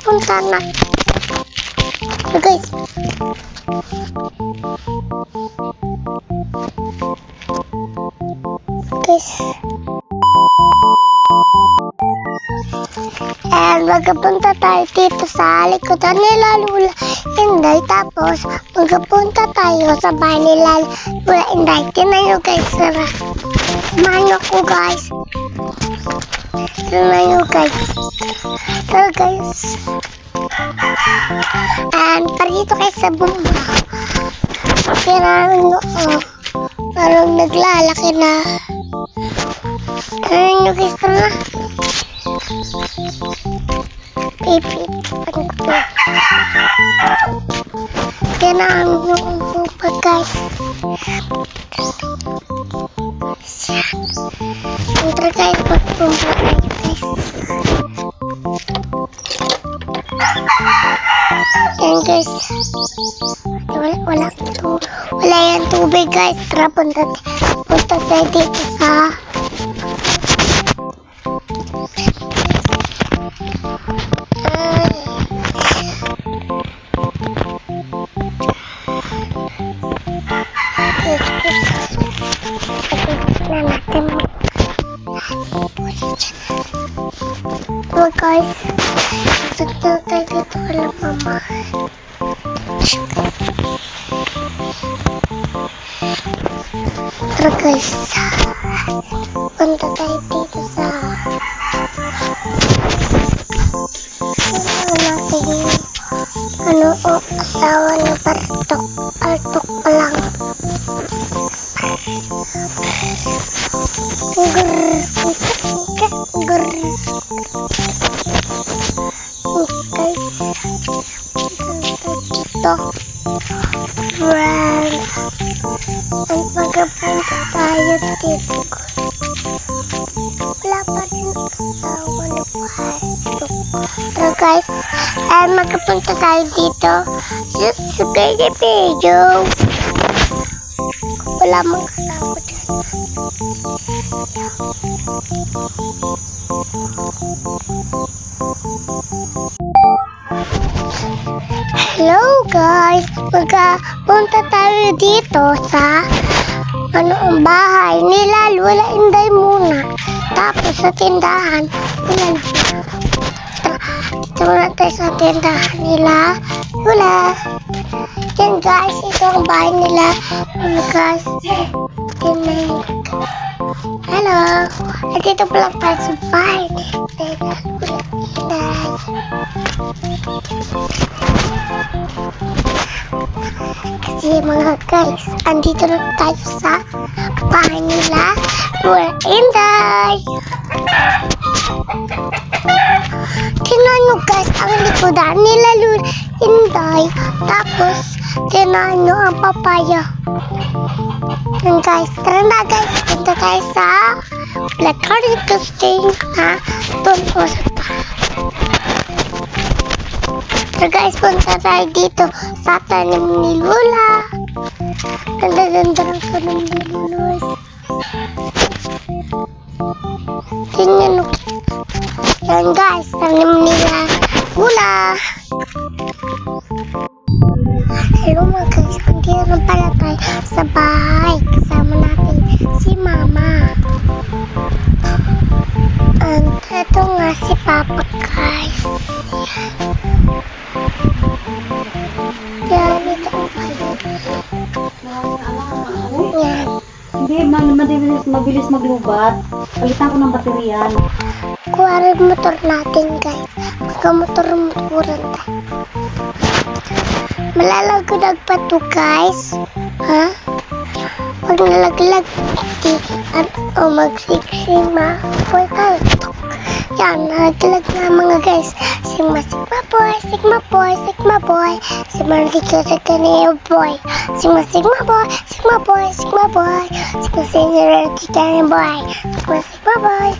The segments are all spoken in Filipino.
papunta na. So guys. And magpunta tayo dito sa likodan nila Lula Inday. Tapos magpunta tayo sa bahay nila Lula Inday. Tingnan nyo guys. Samahan nyo ko guys. Tingnan nyo guys. Tara guys. And parito kayo sa bumba. Kailangan nyo parang naglalaki na. Tingnan nyo guys. Tara. Pipit. Kailangan nyo kung bumba guys. Tara guys. Magbumba tayo guys. Yan guys. Wala yan tubig guys. Tara punta tayo dito sa guys. Tutulog tayo dito kala mama. Tara guys. Punta tayo dito sa asawa na Bartok. Bartok pa lang. Well, ang magpunta tayo dito. Wala pa rin asawa na Bartok. Pero guys, magpunta tayo dito sa video. Wala mong asawa dyan. Hello guys, magpunta tayo dito sa ang bahay nila Lula Inday muna. Tapos sa tindahan nila dito muna tayo sa tindahan nila Lula. Yan guys, ito ang bahay nila guys. Hello, dito pala tayo sa bahay nila Lula Inday. Kasi mga guys, andito na tayo sa bahay nila Lula Inday. Tingnan nyo guys, ang likodan nila Lula Inday. Tapos, tingnan nyo ang papaya. Yan guys, tara na guys, punta tayo sa Blackcurrant Toasting na doon po sa bahay. So guys, punta tayo dito sa tanim ni Lula. Ganda-ganda ng tanim ni Lula. Tingnan nyo. Yan guys, tanim nila Lula. Hello mga guys, andito na pala tayo sa bahay. Kasama natin si Mama. And ito nga si Papa guys. Yan, ito ang yan. Hindi, mabilis maglubat. Palitan ko ng bateryan. Kuha rin motor natin guys. Magka-motor-motoran tayo. Malalaglag pa to guys. Ha? Pag nalaglag, magsik-sima. Boy, yan, nalaglag na mga guys. Sigma boy, Sigma boy, Sigma boy. Sigma dito sa kanil boy. Sigma boy, Sigma boy, Sigma boy. Sigma senior dito boy. Sigma boy.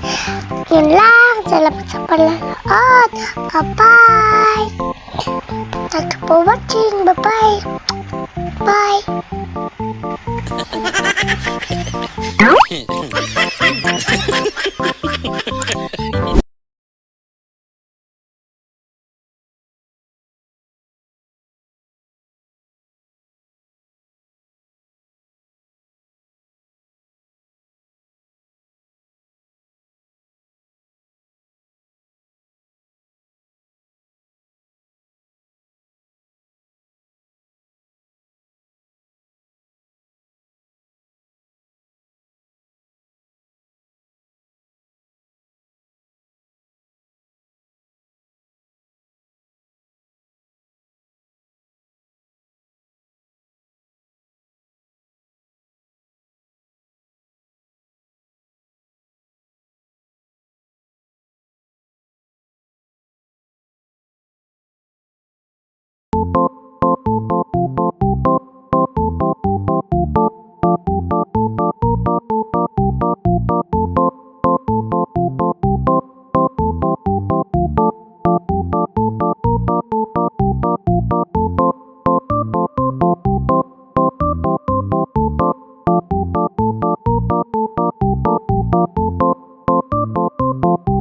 Yun lang, salamat sa palanood. Bye-bye. Thank you for watching. Bye-bye. Bye. Boy.